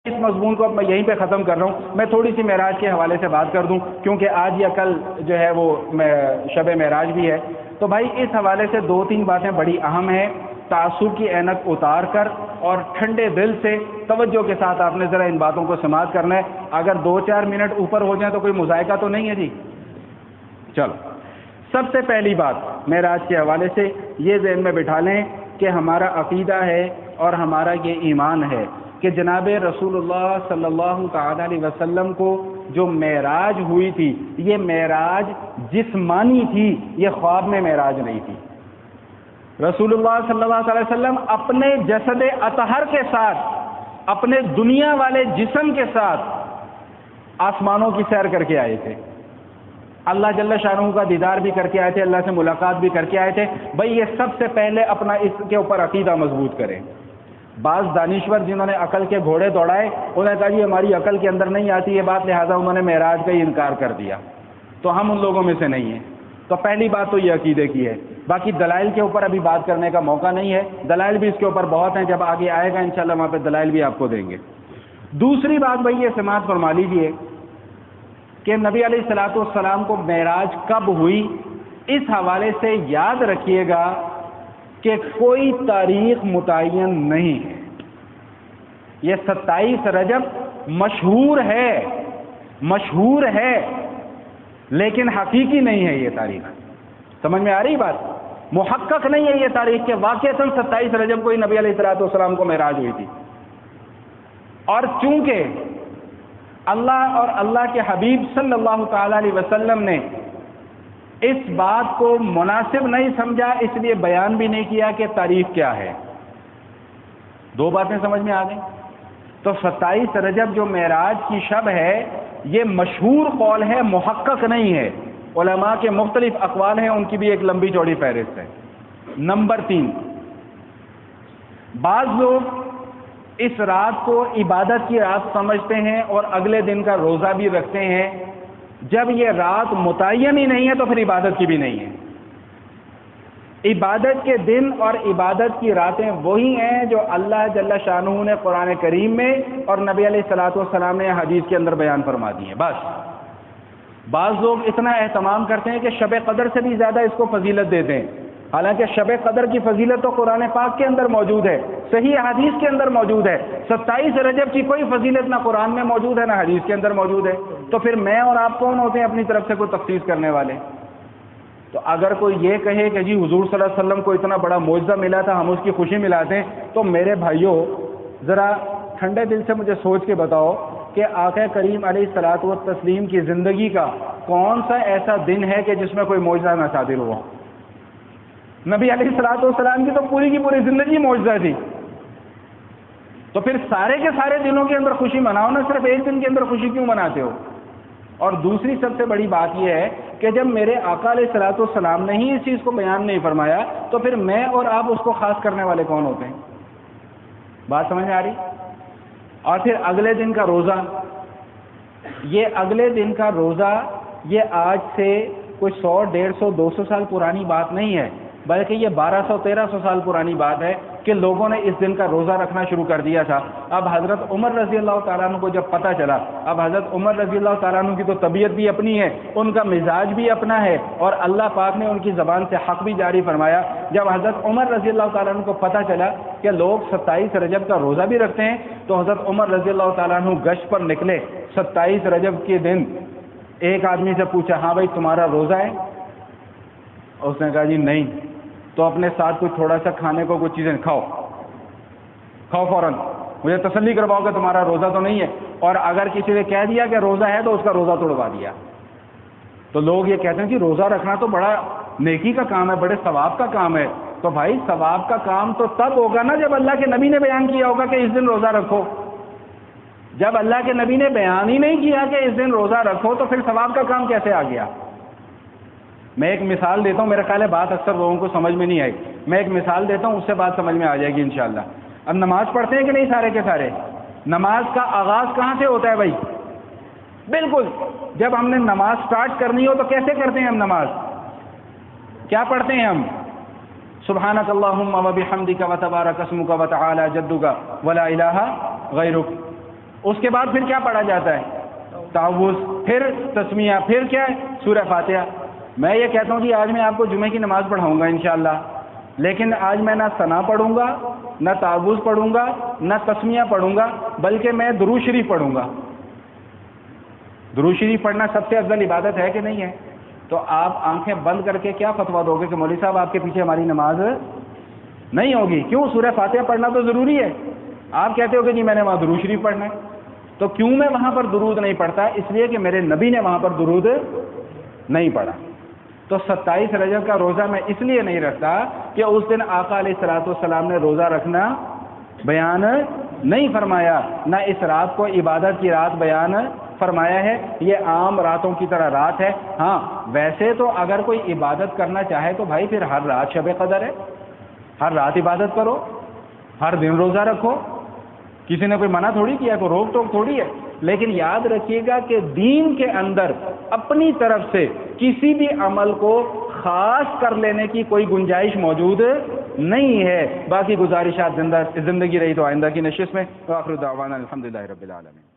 اس مضمون کو اب میں یہیں پہ ختم کر رہا ہوں. میں تھوڑی سی معراج کے حوالے سے بات کر دوں کیونکہ آج یا کل جو ہے وہ شب معراج بھی ہے. تو بھائی اس حوالے سے 2-3 باتیں بڑی اہم ہیں. تعصب کی عینک اتار کر اور ٹھنڈے دل سے توجہ کے ساتھ آپ نے ذرا ان باتوں کو سماعت کرنا ہے. اگر 2-4 منٹ اوپر ہو جائیں تو کوئی مذائقہ تو نہیں ہے جی. چلو سب سے پہلی بات معراج کے حوالے سے یہ ذہن میں بٹھا لیں کہ ہمارا عقیدہ ہے اور ہمارا یہ ایمان ہے کہ جناب رسول اللہ صلی اللہ تعالی علیہ وسلم کو جو معراج ہوئی تھی یہ معراج جسمانی تھی، یہ خواب میں معراج نہیں تھی. رسول اللہ صلی اللہ علیہ وسلم اپنے جسد اطہر کے ساتھ، اپنے دنیا والے جسم کے ساتھ آسمانوں کی سیر کر کے آئے تھے. اللہ جل شانہ کا دیدار بھی کر کے آئے تھے، اللہ سے ملاقات بھی کر کے آئے تھے. بھائی یہ سب سے پہلے اپنا اس کے اوپر عقیدہ مضبوط کریں. بعض دانشور جنہوں نے عقل کے گھوڑے دوڑائے انہوں نے کہا جی ہماری عقل کے اندر نہیں آتی یہ بات، لہٰذا انہوں نے معراج کا ہی انکار کر دیا. تو ہم ان لوگوں میں سے نہیں ہیں. تو پہلی بات تو یہ عقیدے کی ہے. باقی دلائل کے اوپر ابھی بات کرنے کا موقع نہیں ہے، دلائل بھی اس کے اوپر بہت ہیں، جب آگے آئے گا انشاءاللہ وہاں پہ دلائل بھی آپ کو دیں گے. دوسری بات بھائی یہ سماعت فرما لیجیے کہ نبی علیہ الصلوۃ والسلام کو معراج کب ہوئی، اس حوالے سے یاد رکھیے گا کہ کوئی تاریخ متعین نہیں ہے. یہ 27 رجب مشہور ہے لیکن حقیقی نہیں ہے یہ تاریخ. سمجھ میں آ رہی بات؟ محقق نہیں ہے یہ تاریخ کہ واقعتاً 27 رجب کو ہی نبی علیہ الصلوۃ والسلام کو معراج ہوئی تھی. اور چونکہ اللہ اور اللہ کے حبیب صلی اللہ تعالی علیہ وسلم نے اس بات کو مناسب نہیں سمجھا، اس لیے بیان بھی نہیں کیا کہ تاریخ کیا ہے. 2 باتیں سمجھ میں آ گئیں. تو 27 رجب جو معراج کی شب ہے یہ مشہور قول ہے، محقق نہیں ہے. علماء کے مختلف اقوال ہیں، ان کی بھی ایک لمبی چوڑی فہرست ہے. نمبر 3، بعض لوگ اس رات کو عبادت کی رات سمجھتے ہیں اور اگلے دن کا روزہ بھی رکھتے ہیں. جب یہ رات متعین ہی نہیں ہے تو پھر عبادت کی بھی نہیں ہے. عبادت کے دن اور عبادت کی راتیں وہی ہیں جو اللہ جل شانہ نے قرآن کریم میں اور نبی علیہ الصلوۃ والسلام نے حدیث کے اندر بیان فرما دی ہیں. بس بعض لوگ اتنا اہتمام کرتے ہیں کہ شب قدر سے بھی زیادہ اس کو فضیلت دیتے ہیں، حالانکہ شب قدر کی فضیلت تو قرآن پاک کے اندر موجود ہے، صحیح حدیث کے اندر موجود ہے. 27 رجب کی کوئی فضیلت نہ قرآن میں موجود ہے نہ حدیث کے اندر موجود ہے. تو پھر میں اور آپ کون ہوتے ہیں اپنی طرف سے کوئی تخصیص کرنے والے؟ تو اگر کوئی یہ کہے کہ جی حضور صلی اللہ علیہ وسلم کو اتنا بڑا معجزہ ملا تھا ہم اس کی خوشی ملاتے ہیں، تو میرے بھائیوں ذرا ٹھنڈے دل سے مجھے سوچ کے بتاؤ کہ آقا کریم علیہ الصلوۃ والتسلیم کی زندگی کا کون سا ایسا دن ہے کہ جس میں کوئی معجزہ نہ صادر ہوا؟ نبی علیہ الصلوۃ والسلام کی تو پوری کی پوری زندگی معجزہ تھی. تو پھر سارے کے سارے دنوں کے اندر خوشی مناؤ نا، صرف ایک دن کے اندر خوشی کیوں مناتے ہو؟ اور دوسری سب سے بڑی بات یہ ہے کہ جب میرے آقا علیہ الصلوۃ والسلام نے ہی اس چیز کو بیان نہیں فرمایا تو پھر میں اور آپ اس کو خاص کرنے والے کون ہوتے ہیں؟ بات سمجھ میں آ رہی؟ اور پھر اگلے دن کا روزہ، یہ اگلے دن کا روزہ یہ آج سے کوئی 100 150 200 سال پرانی بات نہیں ہے، بلکہ یہ 1200 1300 سال پرانی بات ہے کہ لوگوں نے اس دن کا روزہ رکھنا شروع کر دیا تھا. اب حضرت عمر رضی اللہ تعالیٰ عنہ کو جب پتہ چلا، اب حضرت عمر رضی اللہ تعالیٰ عنہ کی تو طبیعت بھی اپنی ہے، ان کا مزاج بھی اپنا ہے، اور اللہ پاک نے ان کی زبان سے حق بھی جاری فرمایا. جب حضرت عمر رضی اللہ تعالیٰ عنہ کو پتہ چلا کہ لوگ 27 رجب کا روزہ بھی رکھتے ہیں، تو حضرت عمر رضی اللہ تعالیٰ عنہ گشت پر نکلے. 27 رجب کے دن ایک آدمی سے پوچھا ہاں بھائی تمہارا روزہ ہے؟ اس نے کہا جی نہیں. تو اپنے ساتھ کچھ تھوڑا سا کھانے کو کچھ چیزیں کھاؤ فوراً، مجھے تسلی کرواؤ کہ تمہارا روزہ تو نہیں ہے. اور اگر کسی نے کہہ دیا کہ روزہ ہے تو اس کا روزہ توڑوا دیا. تو لوگ یہ کہتے ہیں کہ روزہ رکھنا تو بڑا نیکی کا کام ہے، بڑے ثواب کا کام ہے. تو بھائی ثواب کا کام تو تب ہوگا نا جب اللہ کے نبی نے بیان کیا ہوگا کہ اس دن روزہ رکھو. جب اللہ کے نبی نے بیان ہی نہیں کیا کہ اس دن روزہ رکھو تو پھر ثواب کا کام کیسے آ گیا؟ میں ایک مثال دیتا ہوں، میرا خیال ہے بات اکثر لوگوں کو سمجھ میں نہیں آئی. میں ایک مثال دیتا ہوں، اس سے بات سمجھ میں آ جائے گی انشاءاللہ. اب نماز پڑھتے ہیں کہ نہیں سارے کے سارے؟ نماز کا آغاز کہاں سے ہوتا ہے بھائی؟ بالکل جب ہم نے نماز سٹارٹ کرنی ہو تو کیسے کرتے ہیں ہم نماز؟ کیا پڑھتے ہیں ہم؟ سبحانک اللہم و بحمدک و تبارک اسمک و تعالی جدک ولا الہ غیرک. اس کے بعد پھر کیا پڑھا جاتا ہے؟ تعوذ، پھر تسمیہ، پھر کیا ہے؟ سورہ فاتحہ۔ میں یہ کہتا ہوں جی آج میں آپ کو جمعے کی نماز پڑھاؤں گا انشاءاللہ، لیکن آج میں نہ ثنا پڑھوں گا، نہ تعوذ پڑھوں گا، نہ تسمیہ پڑھوں گا، بلکہ میں درود شریف پڑھوں گا۔ درود شریف پڑھنا سب سے افضل عبادت ہے کہ نہیں ہے؟ تو آپ آنکھیں بند کر کے کیا فتویٰ دو گے کہ مولوی صاحب آپ کے پیچھے ہماری نماز نہیں ہوگی؟ کیوں؟ سورہ فاتحہ پڑھنا تو ضروری ہے۔ آپ کہتے ہو کہ جی میں نے وہاں درود شریف پڑھنا ہے، تو کیوں میں وہاں پر درود نہیں پڑھتا؟ اس لیے کہ میرے نبی نے وہاں پر درود نہیں پڑھا۔ تو 27 رجب کا روزہ میں اس لیے نہیں رکھتا کہ اس دن آقا علیہ الصلوۃ والسلام نے روزہ رکھنا بیان نہیں فرمایا، نہ اس رات کو عبادت کی رات بیان فرمایا ہے۔ یہ عام راتوں کی طرح رات ہے۔ ہاں ویسے تو اگر کوئی عبادت کرنا چاہے تو بھائی پھر ہر رات شب قدر ہے، ہر رات عبادت کرو، ہر دن روزہ رکھو، کسی نے کوئی منع تھوڑی کیا، کوئی روک ٹوک تھوڑی ہے۔ لیکن یاد رکھیے گا کہ دین کے اندر اپنی طرف سے کسی بھی عمل کو خاص کر لینے کی کوئی گنجائش موجود نہیں ہے۔ باقی گزارشات زندگی رہی تو آئندہ کی نشست میں۔ وآخر دعوانا الحمدللہ رب العالمین۔